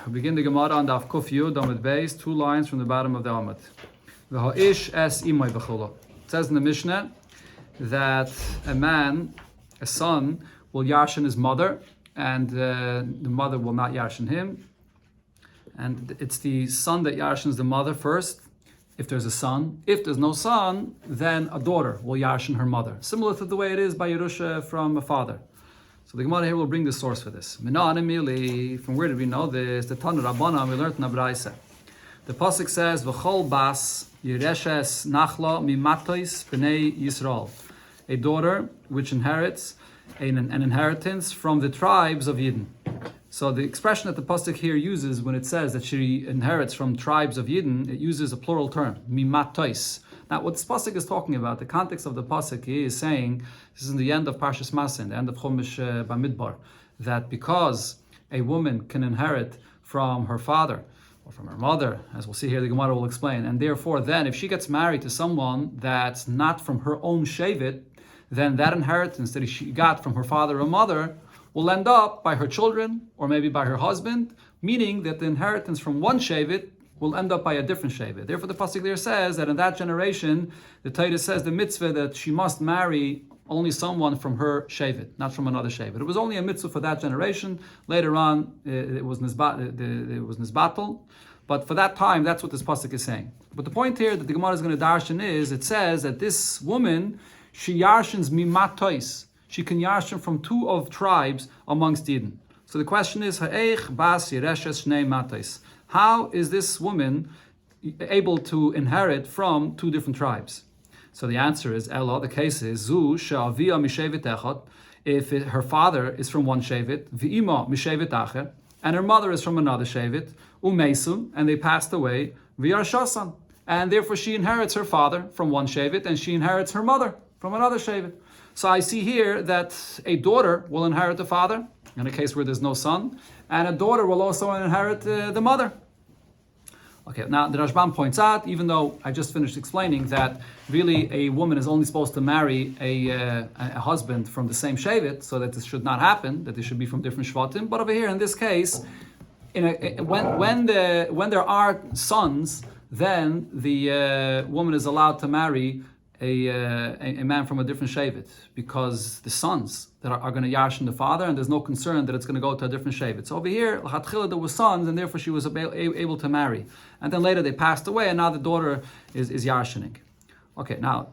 We begin the Gemara on Daf Kuf Yud Amud Beis, 2 lines from the bottom of the Amud. V'ha'ish es imay b'chulo. It says in the Mishnah that a son, will yarshin his mother, and the mother will not yarshin him. And it's the son that yarshins the mother first, if there's a son. If there's no son, then a daughter will yarshin her mother, similar to the way it is by Yerusha from a father. So the Gemara here will bring the source for this. From where did we know this? The Tanu Rabbanan, we learned in Abraisa. The pasuk says, "V'chol bas yireshes nachla mimatois b'nei Yisrael," a daughter which inherits an inheritance from the tribes of Yidden. So the expression that the pasuk here uses when it says that she inherits from tribes of Yidden, it uses a plural term, mimatois. Now, what this pasuk is talking about, the context of the pasuk is saying, this is in the end of Parshas Masin, the end of Chumash Bamidbar, that because a woman can inherit from her father or from her mother, as we'll see here, the Gemara will explain, and therefore then, if she gets married to someone that's not from her own Shevet, then that inheritance that she got from her father or mother will end up by her children or maybe by her husband, meaning that the inheritance from one Shevet will end up by a different Shevet. Therefore, the pasuk there says that in that generation, the Torah says the mitzvah that she must marry only someone from her Shevet, not from another Shevet. It was only a mitzvah for that generation. Later on, it was nizbatel. But for that time, that's what this pasuk is saying. But the point here that the Gemara is going to darshan is, it says that this woman, she yarshins mimatois. She can yarshin from 2 of tribes amongst Eden. So the question is, ha'eich bas yireshes shnei matais. How is this woman able to inherit from 2 different tribes? So the answer is, Ella, the case is, Zu she'avia mishevet echad, if her father is from one shevet, v'ima mishevet acher, and her mother is from another shevet, umeisum, and they passed away, v'yarshasan, and therefore she inherits her father from one shevet, and she inherits her mother from another shevet. So I see here that a daughter will inherit the father, in a case where there's no son, and a daughter will also inherit the mother. Okay, now the Rashbam points out, even though I just finished explaining that really a woman is only supposed to marry a husband from the same shevet, so that this should not happen, that they should be from different shvatim. But over here, in this case, when there are sons, then the woman is allowed to marry a man from a different shevet, because the sons that are going to yarshin the father, and there's no concern that it's going to go to a different shevet. So over here, l'chatchila, there were sons, and therefore she was able to marry. And then later they passed away, and now the daughter is yarshining. Okay, now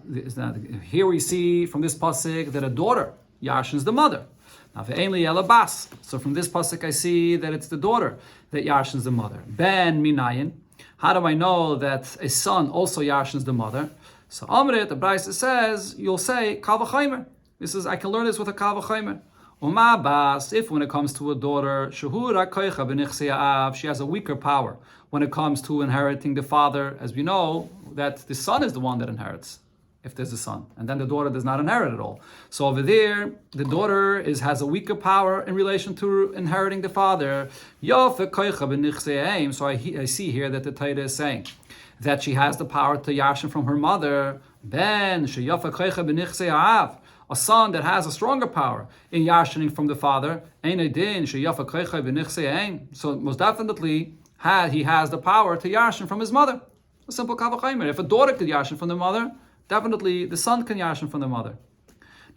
here we see from this pasuk that a daughter yarshins the mother. Now ve'enli elabas. So from this pasuk I see that it's the daughter that yarshins the mother. Ben minayin. How do I know that a son also yarshins the mother? So Amrit, the Brisa says, you'll say kal v'chaimer. This is, I can learn this with a kal v'chaimer. Uma bas, if when it comes to a daughter, shehura koicha b'nichsei ha'av, she has a weaker power when it comes to inheriting the father. As we know, that the son is the one that inherits, if there's a son, and then the daughter does not inherit at all. So over there, the daughter has a weaker power in relation to inheriting the father. Yofe koicha b'nichsei ha'im. So I see here that the Torah is saying that she has the power to yarshin from her mother. Ben sheyafa koicha b'nichsei ha'av, a son that has a stronger power in yarshining from the father. Ein edin sheyafa koicha b'nichsei ha'im. So most definitely, he has the power to yarshin from his mother. A simple kal v'chaimer. If a daughter could yarshin from the mother, definitely the son can yarshin from the mother.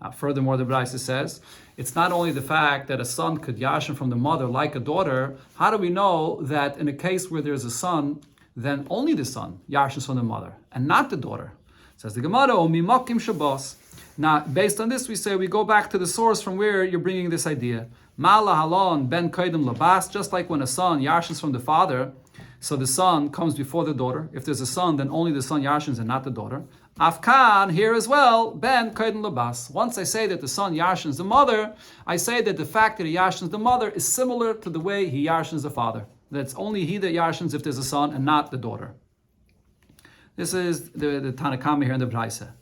Now, furthermore, the Brisa says, it's not only the fact that a son could yarshin from the mother like a daughter. How do we know that in a case where there's a son, then only the son yarshins from the mother and not the daughter? Says the Gemara, O mimakim shabos. Now, based on this, we say we go back to the source from where you're bringing this idea. Mala halon ben koidim labas, just like when a son yarshins from the father, so the son comes before the daughter. If there's a son, then only the son yarshins and not the daughter. Afkan, here as well, ben koidim labas. Once I say that the son yarshins the mother, I say that the fact that he yarshins the mother is similar to the way he yarshins the father. That's only he that yarshins if there's a son and not the daughter. This is the Tanakama here in the Brisa.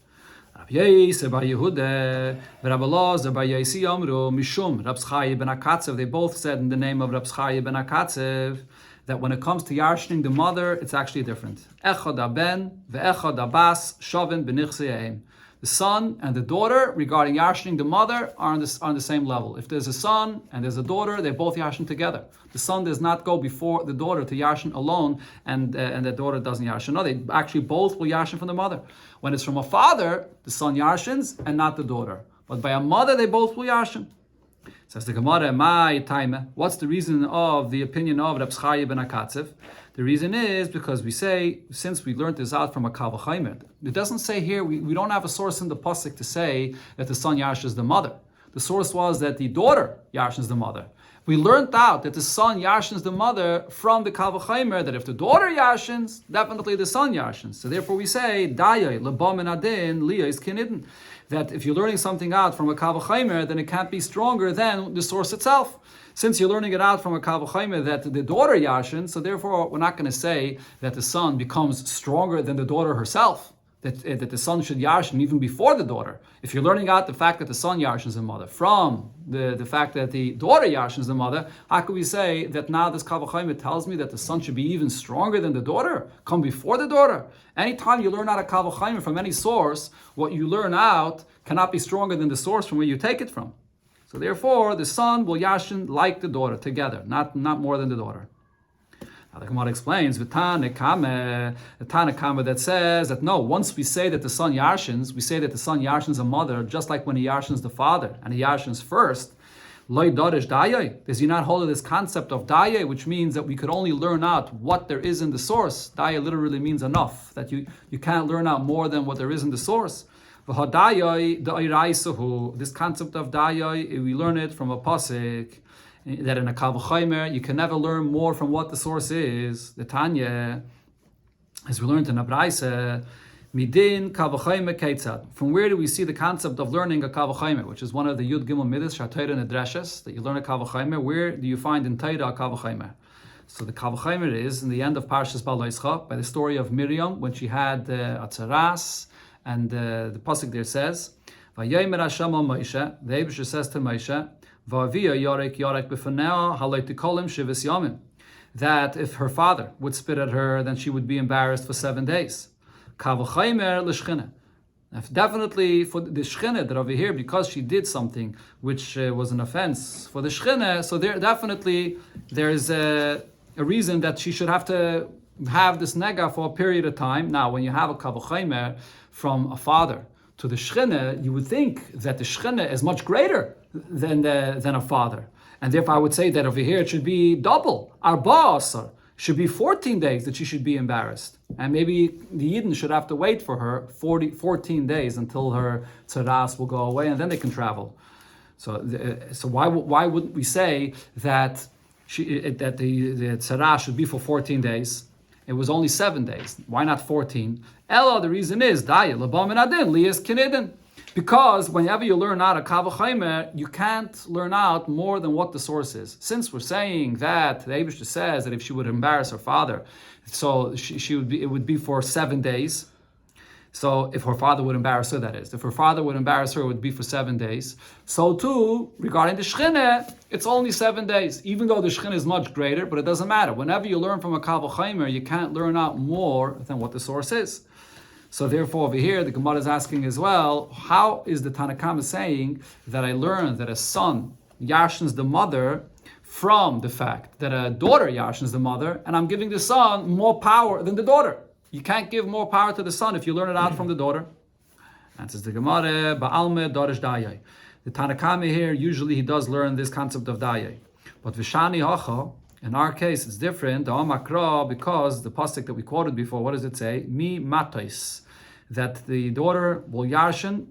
Rab Yosef bar Yehuda, Rab Elazar bar Yosi Amru, Mishum, Rab Chaye ben Akatzev. They both said in the name of Rab Chaye ben Akatzev that when it comes to yarshining the mother, it's actually different. Echad ben ve'echad bas shavin b'nichsei ha'im. The son and the daughter, regarding yashining the mother, are on the same level. If there's a son and there's a daughter, they both yashin together. The son does not go before the daughter to yashin alone, and the daughter doesn't yashin. No, they actually both will yashin from the mother. When it's from a father, the son yashins and not the daughter. But by a mother, they both will yashin. Says the Gemara, "My time. What's the reason of the opinion of Reb Chaye ben Akatzev? The reason is because we say, since we learned this out from a Kal V'Chaimer, it doesn't say here, we don't have a source in the pasuk to say that the son yashins the mother. The source was that the daughter yashins the mother. We learned out that the son yashins the mother from the Kal V'Chaimer, that if the daughter yashins, definitely the son yashins. So therefore we say, Dayay, lebam and adin, liyais kinidin. That if you're learning something out from a Kal V'Chaimer, then it can't be stronger than the source itself. Since you're learning it out from a Kal V'Chaimer that the daughter yashin, so therefore we're not going to say that the son becomes stronger than the daughter herself. That the son should yashin even before the daughter. If you're learning out the fact that the son yashins the mother from the fact that the daughter yashins the mother, how could we say that now this Kal V'Chaimer tells me that the son should be even stronger than the daughter, come before the daughter? Anytime you learn out a Kal V'Chaimer from any source, what you learn out cannot be stronger than the source from where you take it from. So therefore, the son will yashin like the daughter together, not more than the daughter. Now the Gemara explains, the Tanakama that says that no, once we say that the son yashins, we say that the son yashins a mother, just like when he yashins the father, and he yashins first. Loi dorish dayai. Does he not hold this concept of dayai, which means that we could only learn out what there is in the source? Dayai literally means enough, that you can't learn out more than what there is in the source. This concept of dayai, we learn it from a pasuk, that in a Kal V'Chaimer, you can never learn more from what the source is. The Tanya, as we learned in Abraisa, Midin Kal V'Chaimer Keitzad. From where do we see the concept of learning a Kal V'Chaimer, which is one of the Yud Gimel Midas, Shatayra Nedreshes, that you learn a Kal V'Chaimer? Where do you find in Taira a Kal V'Chaimer? So the Kal V'Chaimer is in the end of Parshas Balaischa, by the story of Miriam, when she had Atzaras, and the pasuk there says, "Vayomer Hashem al Moshe." The Eibusher says to Moshe, "Va'avia yorek b'fanea halei tikolim shivas yamim." That if her father would spit at her, then she would be embarrassed for 7 days. Kal V'Chaimer l'shchina. Definitely for the shchina that over here, because she did something which was an offense for the shchina, so there is a reason that she should have to have this nega for a period of time. Now, when you have a Kal V'Chaimer from a father to the shchina, you would think that the shchina is much greater than a father, and therefore I would say that over here it should be double. Arba asar should be 14 days that she should be embarrassed, and maybe the Yidden should have to wait for her 14 days until her tzaras will go away, and then they can travel. So why wouldn't we say that the tzaras should be for 14 days? It was only 7 days. Why not 14? Ella, the reason is because whenever you learn out a Kal V'Chaimer, you can't learn out more than what the source is. Since we're saying that the Eibusher says that if she would embarrass her father, so it would be for 7 days. So if her father would embarrass her, that is. If her father would embarrass her, it would be for 7 days. So too, regarding the Shechina, it's only 7 days. Even though the Shechina is much greater, but it doesn't matter. Whenever you learn from a Kal V'Chaimer, you can't learn out more than what the source is. So therefore over here, the Gemara is asking as well, how is the Tanakama saying that I learned that a son yashins the mother from the fact that a daughter yashins the mother, and I'm giving the son more power than the daughter? You can't give more power to the son if you learn it out from the daughter. Answers the Gemara, Ba'alme Dorish Dayai. The Tanakama here, usually he does learn this concept of Dayai. But Vishani Hacha, in our case, it's different, because the pasuk that we quoted before, what does it say? Mi matais. That the daughter will yashin,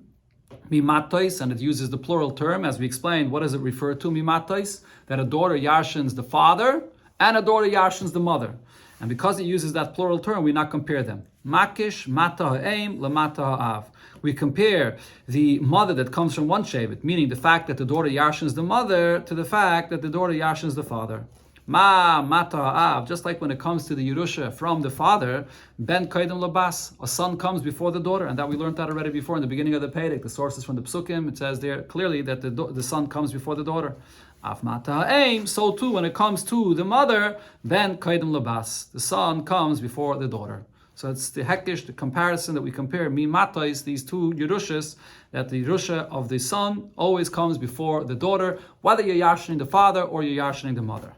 mi matais, and it uses the plural term. As we explained, what does it refer to, mi matais? That a daughter yashins the father, and a daughter yashins the mother. And because it uses that plural term, we not compare them. Makish, mata ha'em, lamata ha'av. We compare the mother that comes from one shevet, meaning the fact that the daughter yashins the mother, to the fact that the daughter yashins the father. Mata ha'av, just like when it comes to the Yerusha from the father, ben kaidem labas, a son comes before the daughter, and that we learned that already before in the beginning of the Perek. The sources from the Psukim, it says there clearly that the son comes before the daughter. Af mata ha'em, so too when it comes to the mother, ben kaidem labas, the son comes before the daughter. So it's the hekish, the comparison that we compare mi matais, these two Yerushas, that the Yerusha of the son always comes before the daughter, whether you're yashining the father or you're yashining the mother.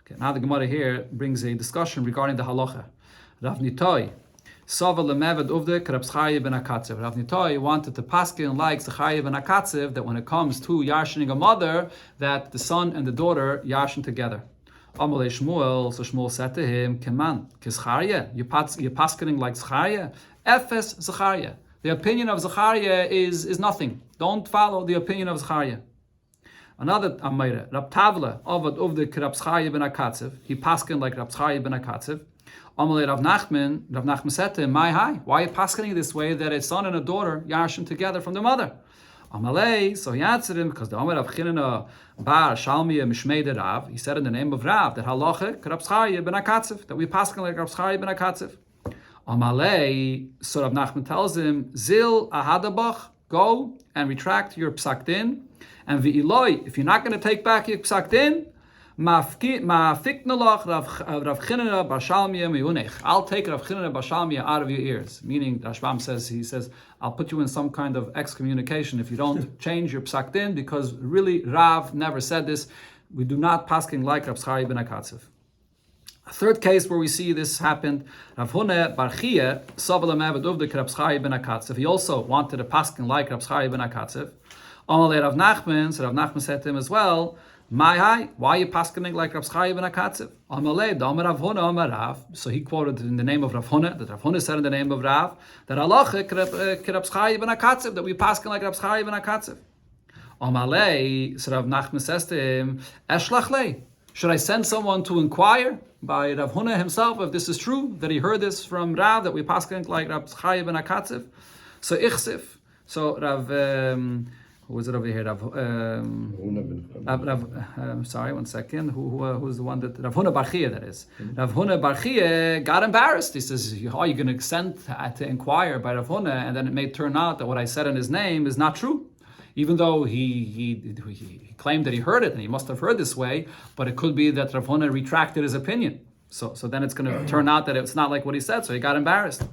Okay, now the Gemara here brings a discussion regarding the halacha. Rav Nitoi, Sava lemeved uvde Rab Chaye ben Akatzev. Rav Nitoi wanted to paskin like Chaye ben Akatzev that when it comes to yashining a mother, that the son and the daughter yashin together. Amalei Shmuel, so Shmuel said to him, Keman, Kizcharia, you're paskening like Zachariah? Efes Zachariah. The opinion of Zachariah is nothing. Don't follow the opinion of Zachariah. Another Amayra, Rab Tavla, Avad Uvde Rab Chaye ben Akatzev. He paskened like Rab Chaye ben Akatzev. Amalei Rav Nachman said to him, My high, why are you paskening this way that a son and a daughter yashim together from the mother? Amalei, so he answered him, because the Omer of Chinana Bar Shalmiya Mishmei de Rav, he said in the name of Rav, that halacha Rab Chaye ben Akatzev, that we pasken like Rab Chaye ben Akatzev. Amalei, so Rav Nachman tells him, Zil ahadabach, go and retract your psak din, and v'iloi, if you're not going to take back your psak din, I'll take Rav Chinana bar Shalmiya out of your ears. Meaning, Rashbam says, I'll put you in some kind of excommunication if you don't change your psak din, because really Rav never said this. We do not pasking like Rab Chaye ben Akatzev. A third case where we see this happened, Rav Huna bar Chiya, Savala Mavad Uvdik Rab Chaye ben Akatzev. He also wanted to pasking like Rab Chaye ben Akatzev. Amalei Rav Nachman, so Rav Nachman said to him as well, My high, why are you paskening like Rab Chaye ben Akatzev? Amalei, Da'amar Rav Huna, Amar Rav. So he quoted in the name of Rav Huna, that Rav Huna said in the name of Rav, that halacha Rab Chaye ben Akatzev, that we pasken like Rab Chaye ben Akatzev. Amalei, so Rav Nachman says to him, Eshlach lei, should I send someone to inquire by Rav Huna himself if this is true, that he heard this from Rav, that we pasken like Rab Chaye ben Akatzev? So Ichsif, so Rav... who is it over here? Sorry, one second. Who's the one that Rav Huna bar Chiya, that is? Rav Huna bar Chiya got embarrassed. He says, "Are you going to send to inquire by Rav Huna?" And then it may turn out that what I said in his name is not true, even though he claimed that he heard it and he must have heard this way. But it could be that Rav Huna retracted his opinion. So then it's going to turn out that it's not like what he said. So he got embarrassed.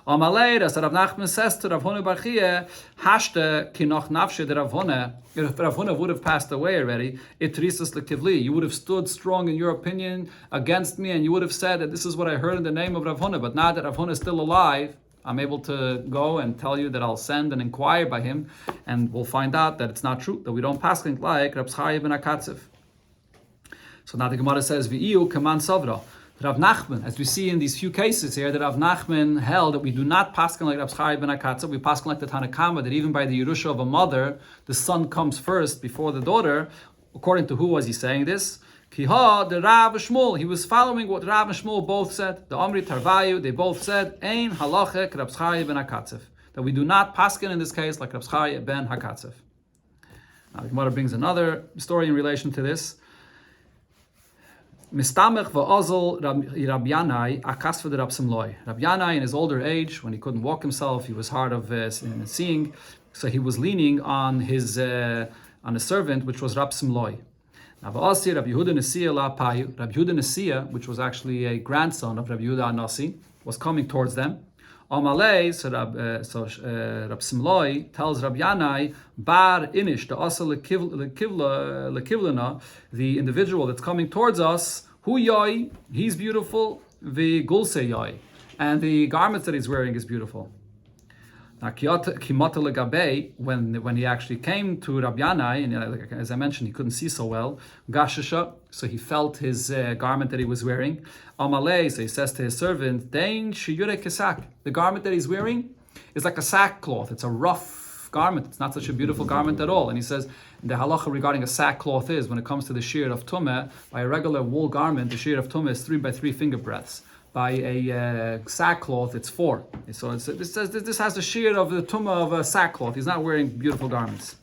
Amalei, as Rav Nachman says to Rav Huna bar Chiya, Hashte kinoch nafshe de Rav Huna. If Rav Huna would have passed away already, itrisas lekivli, you would have stood strong in your opinion against me, and you would have said that this is what I heard in the name of Rav Huna. But now that Rav Huna is still alive, I'm able to go and tell you that I'll send and inquire by him, and we'll find out that it's not true, that we don't pass like Rab Chaye ben Akatzev. So now the Gemara says, V'iyu kaman savra. Rav Nachman, as we see in these few cases here, that Rav Nachman held that we do not paskin like Rab Chaye ben Akatzev, we paskin like the Tanakama, that even by the Yerusha of a mother, the son comes first before the daughter. According to who was he saying this? Kiha, the Rav Shmuel, he was following what Rav and Shmuel both said. The Omri Tarvayu, they both said, Ein halachek Rab Chaye ben Akatzev, that we do not paskin in this case like Rab Chaye ben Akatzev. Now the Gemara brings another story in relation to this. Mistamech va'ozol Rab Yanai akasva de Rab Simloi. Rab Yanai, in his older age, when he couldn't walk himself, he was hard of seeing, so he was leaning on his on a servant, which was Rab Simloi. Now va'asi Rab Yehuda Nesiya la payu. Rab Yehuda Nesiya, which was actually a grandson of Rab Yehuda Anasi, was coming towards them. Amalei, so Rab Simloi tells Rab Yanai, Bar Inish, the Asa lekivlana, the individual that's coming towards us, Hu Yoi, he's beautiful, the Gulse Yoi, and the garments that he's wearing is beautiful. Now, Kimata Legabe, when he actually came to Rab Yanai, and as I mentioned, he couldn't see so well, Gashasha, so he felt his garment that he was wearing. Amalei, so he says to his servant, Dein Shiyure Kesak, the garment that he's wearing is like a sackcloth. It's a rough garment. It's not such a beautiful garment at all. And he says, the halacha regarding a sackcloth is, when it comes to the shear of tumah, by a regular wool garment, the shear of tumah is 3 by 3 finger breadths. By a sackcloth, it's 4. So this has the shear of the tumah of a sackcloth. He's not wearing beautiful garments.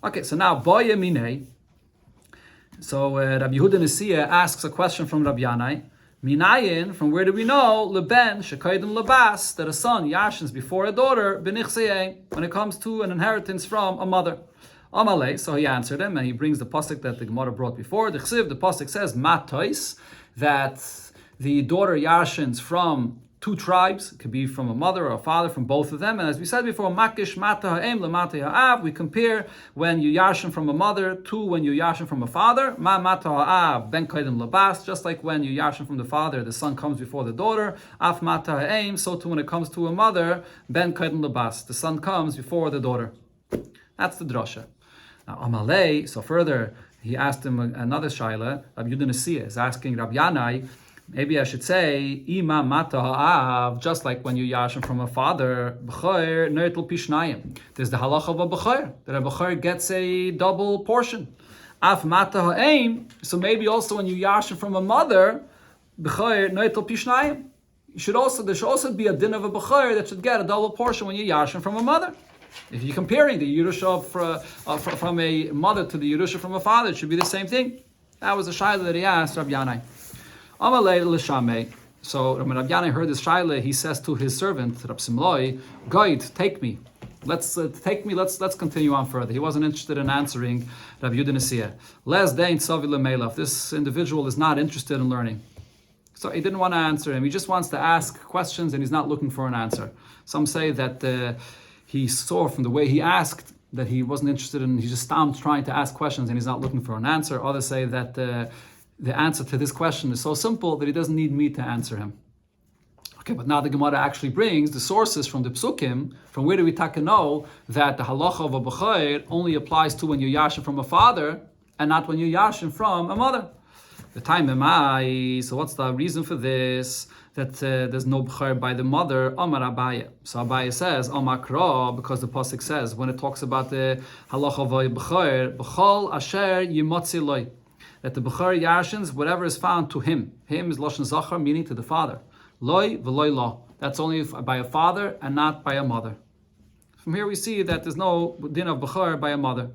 Okay, so now Boya Minei. So Rabbi Yehuda Nesiya asks a question from Rabbi Yanai. Minayin, from where do we know leben shekaydim labas, that a son yashins before a daughter benichseyeh, when it comes to an inheritance from a mother? Amalei, so he answered him, and he brings the pasuk that the Gemara brought before. The pasuk says matois, that the daughter yashins from two tribes. It could be from a mother or a father, from both of them. And as we said before, makish mata ha'em lemata ha'av. We compare when you yashin from a mother to when you yashin from a father. Ma mata ha'av ben kaidim labas. Just like when you yashin from the father, the son comes before the daughter. Af mata ha'em. So too when it comes to a mother, ben kaidim labas. The son comes before the daughter. That's the drasha. Now Amalei. So further, he asked him another shaila. Rabbi Yehuda Nasiya is asking Rabbi Yanai. Maybe I should say, Ima mata ha'av, just like when you yashin from a father, b'choir neitel pishnayim. There's the halacha of a b'choir, that a b'choir gets a double portion. Af mata ha'aim, so maybe also when you yashin from a mother, b'choir neitel pishnayim. There should also be a din of a b'choir that should get a double portion when you yashin from a mother. If you're comparing the Yerusha from a mother to the Yerusha from a father, it should be the same thing. That was a shayla that he asked Rabbi Yanai. Amalei l'shamei. So when Rabbi Yanai heard this shayla, he says to his servant Rabbi Simloi, "Guide, take me. Let's continue on further." He wasn't interested in answering Rabbi Yehuda Nasiya. Les dein tzavi lemeilaf. This individual is not interested in learning, so he didn't want to answer him. He just wants to ask questions, and he's not looking for an answer. Some say that he saw from the way he asked that he wasn't interested in. He's just trying to ask questions, and he's not looking for an answer. Others say that the answer to this question is so simple that he doesn't need me to answer him. Okay, but now the Gemara actually brings the sources from the Psukim. From where do we know that the halacha of a b'choir only applies to when you yashin from a father and not when you yashin from a mother? The time emai. So what's the reason for this? That there's no b'choir by the mother. Amar Abaye. So Abaye says Amakra, because the pasuk says when it talks about the halacha of a b'choir, b'chol asher yimotzi loy. That the b'chor yashins, whatever is found to him. Him is lashon zachar, meaning to the father. Loy v'loy lo. That's only by a father and not by a mother. From here we see that there's no din of b'chor by a mother.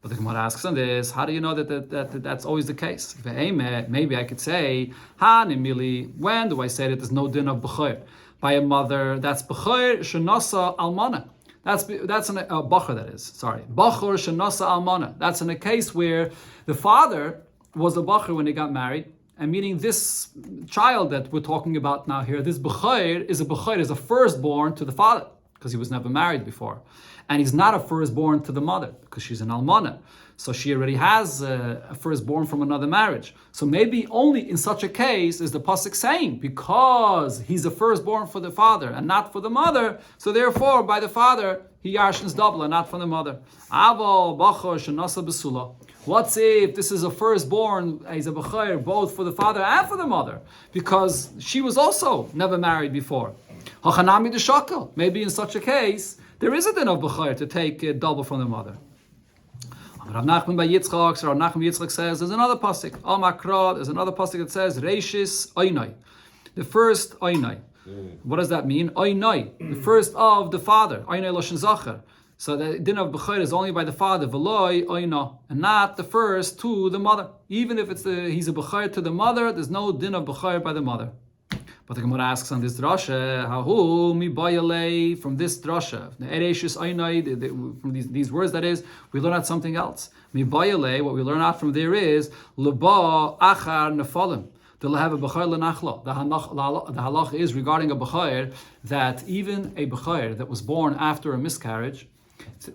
But the Gemara asks on this, how do you know that that's always the case? Maybe I could say, Hanimili, when do I say that there's no din of b'chor by a mother? That's b'chor shenasa almana. That's in a bachor, that is. Sorry. Bachor shenasa almana. That's in a case where the father was a bachor when he got married, and meaning this child that we're talking about now here, this b'choir is a firstborn to the father, because he was never married before. And he's not a firstborn to the mother, because she's an almana. So she already has a firstborn from another marriage. So maybe only in such a case is the pasuk saying, because he's a firstborn for the father and not for the mother, so therefore by the father he yashins double and not from the mother. Aval bachor shenasa besula. What's if this is a firstborn, he's a b'choir, both for the father and for the mother, because she was also never married before? Hachanami de shakel. Maybe in such a case, there is a din of b'choir to take double from the mother. Rav Nachman by Yitzchak, so Rav Nachman Yitzchak says, there's another pasuk. Al Makra, there's another pasuk that says, Reishis Oinai. The first Oinai. What does that mean? Oinai, the first of the father. Oinai Loshen Zachar. So the din of b'choir is only by the father, v'loi oina, and not the first to the mother. Even if he's a b'choir to the mother, there's no din of b'choir by the mother. But the Gemara asks on this drasha, hahu mi bayale, from this drasha, the ereshis oinai, from these words, that is, we learn out something else. Mi bayale, what we learn out from there is leba achar nefalim. They'll have a b'choir lenachla. The halach is regarding a b'choir that even a b'choir that was born after a miscarriage,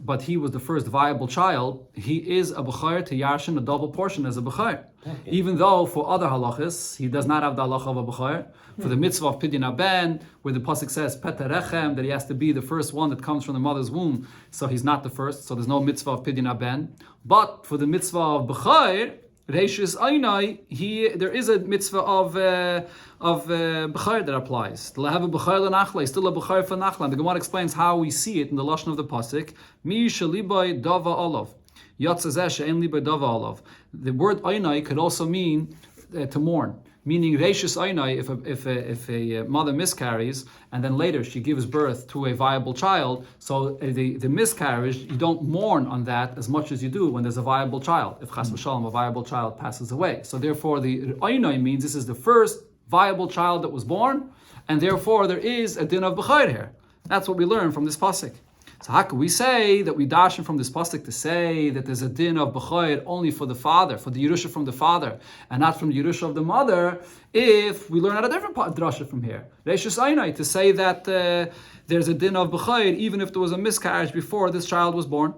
but he was the first viable child, he is a b'choir to yashin a double portion as a b'choir. Even though for other halachas, he does not have the halacha of a b'choir. For the mitzvah of pidyon haben, where the pasuk says peterechem, that he has to be the first one that comes from the mother's womb, so he's not the first, so there's no mitzvah of pidyon haben. But for the mitzvah of b'choir, reishis aynai, there is a mitzvah of b'choir that applies. To have a b'choir lenachla, still a b'choir for nachla. And the Gemara explains how we see it in the lashon of the pasuk. Mi shalibai dava olav, yatzazeh she'en libai dava olav. The word aynai could also mean to mourn. Meaning reishis aynai, if a mother miscarries and then later she gives birth to a viable child, so the miscarriage, you don't mourn on that as much as you do when there's a viable child. If chas v'shalom, a viable child passes away. So therefore the aynai means this is the first viable child that was born, and therefore there is a din of b'choir here. That's what we learn from this pasuk. So how can we say that we darshan from this pasuk to say that there's a din of b'chayr only for the father, for the Yerusha from the father, and not from the Yerusha of the mother, if we learn out a different drasha from here? Reishus Einai, to say that there's a din of b'chayr even if there was a miscarriage before this child was born.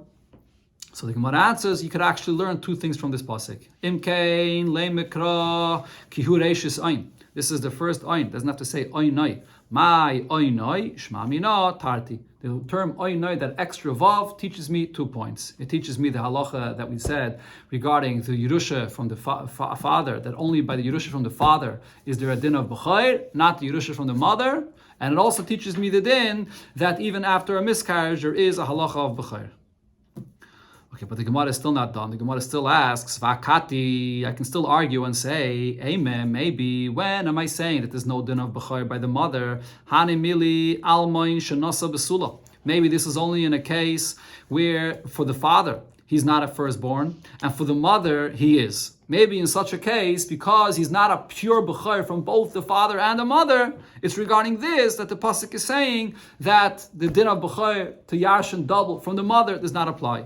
So the Gemara answers, you could actually learn two things from this pasuk. Imkein le'mikra kihu reishus ein. This is the first ein. Doesn't have to say einai. My oinoi, shma mina, tarti. The term oinoi, that extra vav, teaches me 2 points. It teaches me the halacha that we said regarding the Yerusha from the father, that only by the Yerusha from the father is there a din of b'chayr, not the Yerusha from the mother. And it also teaches me the din that even after a miscarriage, there is a halacha of b'chayr. Okay, but the Gemara is still not done. The Gemara still asks, Vakati, I can still argue and say, Amen, maybe, when am I saying that there's no din of b'chayr by the mother? Hani mili almoin shenasa besula. Maybe this is only in a case where for the father, he's not a firstborn, and for the mother, he is. Maybe in such a case, because he's not a pure b'chayr from both the father and the mother, it's regarding this that the pasuk is saying that the din of b'chayr to yarshin double from the mother does not apply.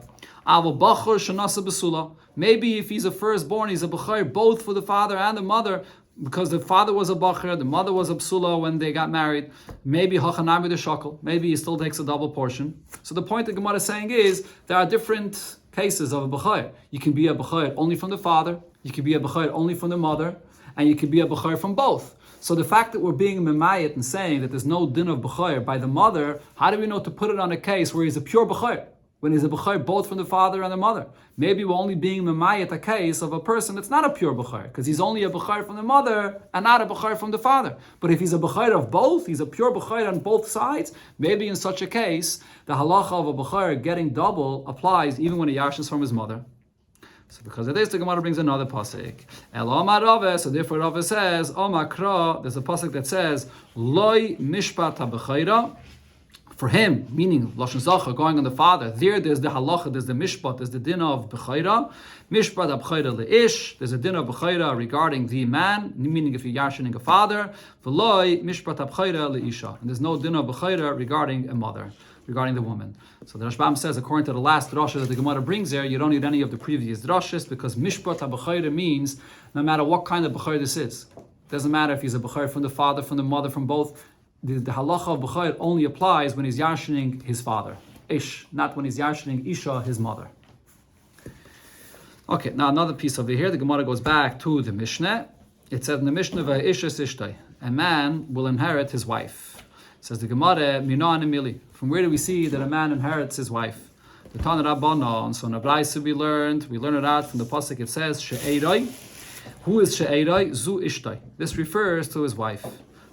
Maybe if he's a firstborn, he's a b'chayr both for the father and the mother, because the father was a b'chayr, the mother was a psula when they got married. Maybe hachanami the shakel. Maybe he still takes a double portion. So the point the Gemara is saying is there are different cases of a b'chayr. You can be a b'chayr only from the father, you can be a b'chayr only from the mother, and you can be a b'chayr from both. So the fact that we're being memayit and saying that there's no din of b'chayr by the mother, how do we know to put it on a case where he's a pure b'chayr? When he's a b'chayr both from the father and the mother. Maybe we're only being memayit a case of a person that's not a pure b'chayr, because he's only a b'chayr from the mother and not a b'chayr from the father. But if he's a b'chayr of both, he's a pure b'chayr on both sides, maybe in such a case, the halacha of a b'chayr getting double applies even when he yashins from his mother. So because of this, the Gemara brings another pasuk. El Omar Rava, so therefore Rava says, Omar Kra, there's a pasuk that says, Loi mishpat ha-b'chayra, for him, meaning Lashon Zacha, going on the father, there's the halacha, there's the mishpat, there's the din of b'chayra. Mishpat b'chayra le'ish, there's a din of b'chayra regarding the man, meaning if you're yashining a father. V'loi mishpat b'chayra le'isha. And there's no din of b'chayra regarding a mother, regarding the woman. So the Rashbam says, according to the last drasha that the Gemara brings there, you don't need any of the previous drashas, because mishpat b'chayra means no matter what kind of b'chayra this is. It doesn't matter if he's a b'chayra from the father, from the mother, from both. The halacha of b'chayr only applies when he's yashining his father, ish, not when he's yashining isha, his mother. Okay, now another piece over here. The Gemara goes back to the Mishnah. It says in the Mishnah, "Va'isha sishtai," a man will inherit his wife. It says the Gemara, "Mina anamili." From where do we see that a man inherits his wife? The Tana Rabbanon. So in the Braisa we learn it out from the pasuk. It says, "She'erai." Who is she'erai? Zu ishtai. This refers to his wife.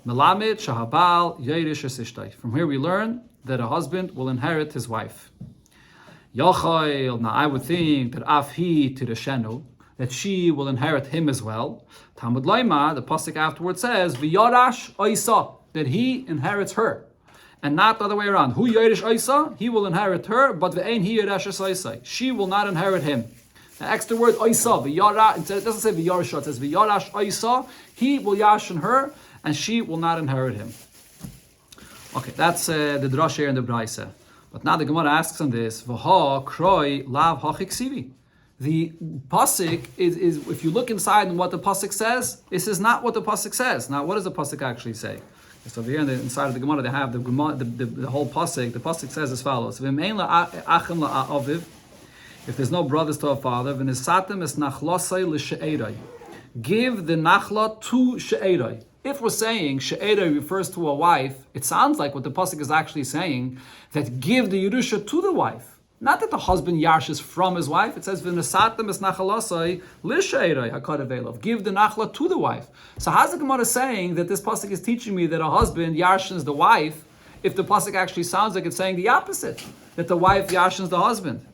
Melamed shahabal yerish esishtai. From here we learn that a husband will inherit his wife. Yachayil. Now I would think that afhi tirashenu, that she will inherit him as well. Talmud Laima, the pasuk afterwards says v'yarash oisa, that he inherits her, and not the other way around. Hu yerish oisa, he will inherit her, but ve'ein hi yerash oisa, she will not inherit him. The extra word oisa, v'yarash, it doesn't say v'yarash, it says v'yarash oisa, he will yashin her, and she will not inherit him. Okay, that's the drash here in the Braisa. But now the Gemara asks on this, V'ha kroi lav hachiksivi. The pasuk is, if you look inside and what the pasuk says, this is not what the pasuk says. Now, what does the pasuk actually say? So over here inside of the Gemara, they have the whole pasuk. The pasuk says as follows: V'mein la'achim la'aviv. If there's no brothers to a father, v'nisatem es nachlosai l'she'erai. Give the nachla to she'erai. If we're saying she'erai refers to a wife, it sounds like what the pasuk is actually saying, that give the Yerusha to the wife. Not that the husband yarshes from his wife. It says, v'nesatem es nachalasai l'she'erai hakarevelov. Give the nachla to the wife. So how's the Gemara saying that this pasuk is teaching me that a husband yarshins the wife, if the pasuk actually sounds like it's saying the opposite, that the wife yarshins the husband?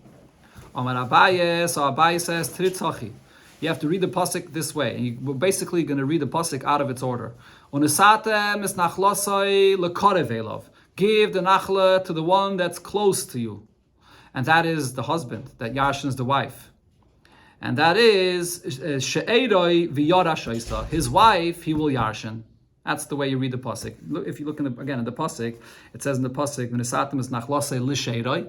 Amar Abaye, so Abaye says, tritzachi. You have to read the pasuk this way. We're basically going to read the pasuk out of its order. Unesatem es nachlasai lekarevelov. Give the nachla to the one that's close to you, and that is the husband that yarshins the wife, and that is she'eroi v'yarash oisa. His wife he will yarshin, That's the way you read the pasuk. Look, if you look again in the pasuk, it says in the pasuk, "V'nesatem es nachlasei lisheiroi."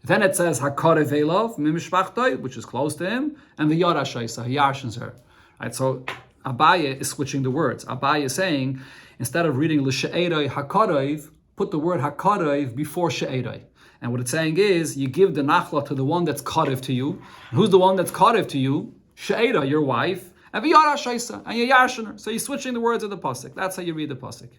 Then it says Hakarev Elov Mimishpachtoi, which is close to him, and the Yarashaisa, he yarshens her. Right, so Abaye is switching the words. Abaye is saying, instead of reading L'She'eroi Hakarev, put the word Hakarev before She'eroi. And what it's saying is, you give the Nachla to the one that's Karev to you. And who's the one that's Karev to you? She'eroi, your wife, and the Yarashaisa, and you yarshen her. So you're switching the words of the pasuk. That's how you read the pasuk.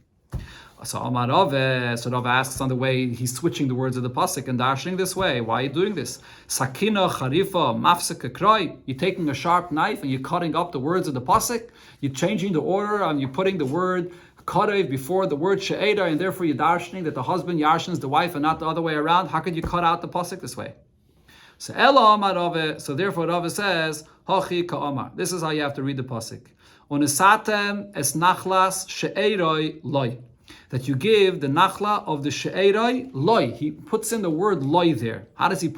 So Amar Rave, so Rave asks on the way, he's switching the words of the pasuk and dashing this way. Why are you doing this? Sakina, Charifa, Mafseka, Kroi. You're taking a sharp knife and you're cutting up the words of the pasuk. You're changing the order and you're putting the word Karev before the word She'eda, and therefore you're dashing that the husband yarshens the wife and not the other way around. How could you cut out the pasuk this way? So Ela Amar Rave, so therefore Rave says, Hachi Ka'amar. This is how you have to read the pasuk. Unesatem es nachlas she'eroi loy. That you give the nachla of the she'eroi loy. He puts in the word loy there. How does he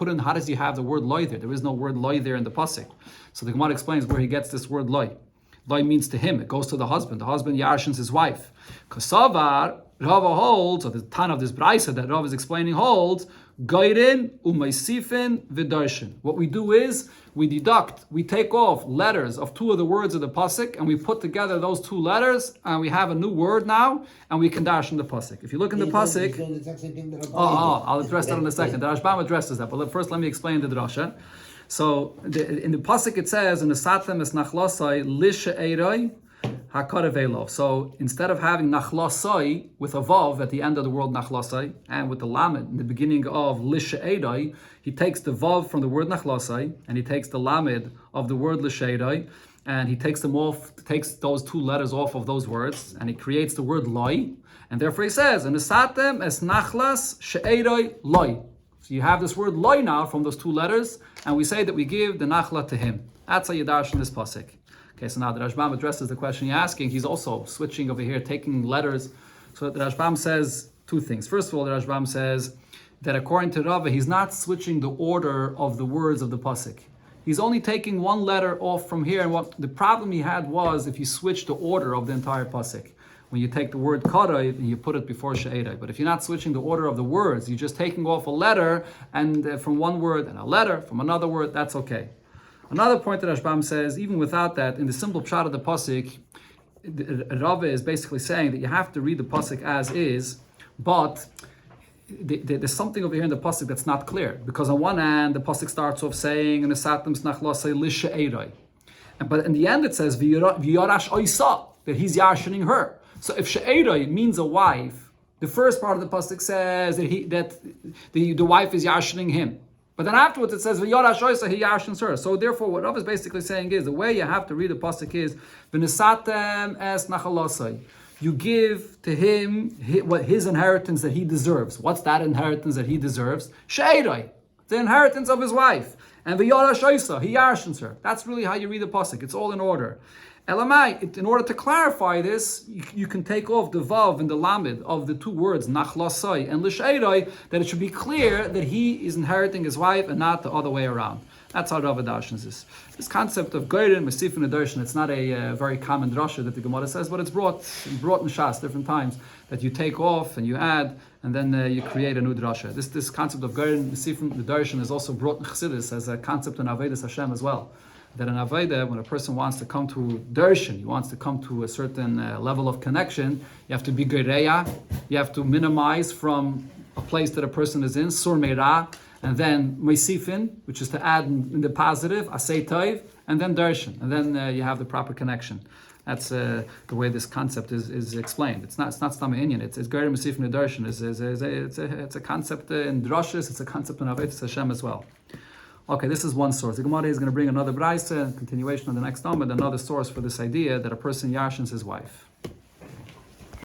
have the word loy there? There is no word loy there in the pasuk. So the Gemara explains where he gets this word loy. Loy means to him. It goes to the husband. The husband yarshens his wife. Kasavar, Rava holds, or the Tan of this Braisa that Rava is explaining holds, Gairin umaisifin v'darshin. What we do is, we take off letters of two of the words of the pasuk, and we put together those two letters, and we have a new word now, and we can dash in the pasuk. If you look in the pasuk, I'll address that in a second. The Rashbam addresses that, but first let me explain the drasha. So in the pasuk it says, in the satem es nachlasai lishe'eroi hakarev elov. So instead of having nachlasai with a vav at the end of the word nachlasai and with the lamed in the beginning of lishe'eroi, he takes the vav from the word nachlasai and he takes the lamed of the word lishe'eroi and he takes those two letters off of those words and he creates the word loy, and therefore he says, in the satem es nachlas she'eroi loy. So you have this word loy now from those two letters, and we say that we give the nachla to him. That's how you dash in this pasuk. Okay, so now the Rashbam addresses the question you're asking. He's also switching over here, taking letters. So the Rashbam says two things. First of all, the Rashbam says that according to Rava, he's not switching the order of the words of the pasuk. He's only taking one letter off from here, and what the problem he had was if you switch the order of the entire pasuk. When you take the word karay and you put it before she'eday. But if you're not switching the order of the words, you're just taking off a letter and from one word and a letter from another word, that's okay. Another point that Rashbam says, even without that, in the simple pshat of the pasuk, Rava is basically saying that you have to read the pasuk as is, but there's something over here in the pasuk that's not clear. Because on one hand, the pasuk starts off saying, "And the nachlasei lishe'eday," but in the end it says v'yarash oisa, that he's yarshening her. So if she'eroi means a wife, the first part of the pasuk says that the wife is yarshening him. But then afterwards it says v'yarash oisa, he yarshens her. So therefore what Rav is basically saying is the way you have to read the pasuk is v'nesatem es nachalasai. You give to him his inheritance that he deserves. What's that inheritance that he deserves? She'eroi, the inheritance of his wife. And v'yarash oisa, he yarshens her. That's really how you read the pasuk. It's all in order. Elamai, in order to clarify this, you can take off the vav and the lamed of the two words nachlasai and lisheiroi, that it should be clear that he is inheriting his wife and not the other way around. That's how Rav darshans this. This concept of geirin, mesifin, darshan, it's not a very common drasha that the Gemara says, but it's brought in Shas different times, that you take off and you add, and then you create a new drasha. This concept of geirin, mesifin, darshan is also brought in Chassidus as a concept in Avodas Hashem as well. That in Avodah, when a person wants to come to darshan, he wants to come to a certain level of connection, you have to be gereya, you have to minimize from a place that a person is in, sur meira, and then meisifin, which is to add in the positive, asay toiv, and then darshan, and then you have the proper connection. That's the way this concept is explained. It's not stam inyan. It's gerer meisifin and darshan. It's a concept in drashas. It's a concept in Avodas Hashem as well. Okay, this is one source. The Gemara is going to bring another braisa, continuation of the next Amud, another source for this idea that a person yarshens his wife.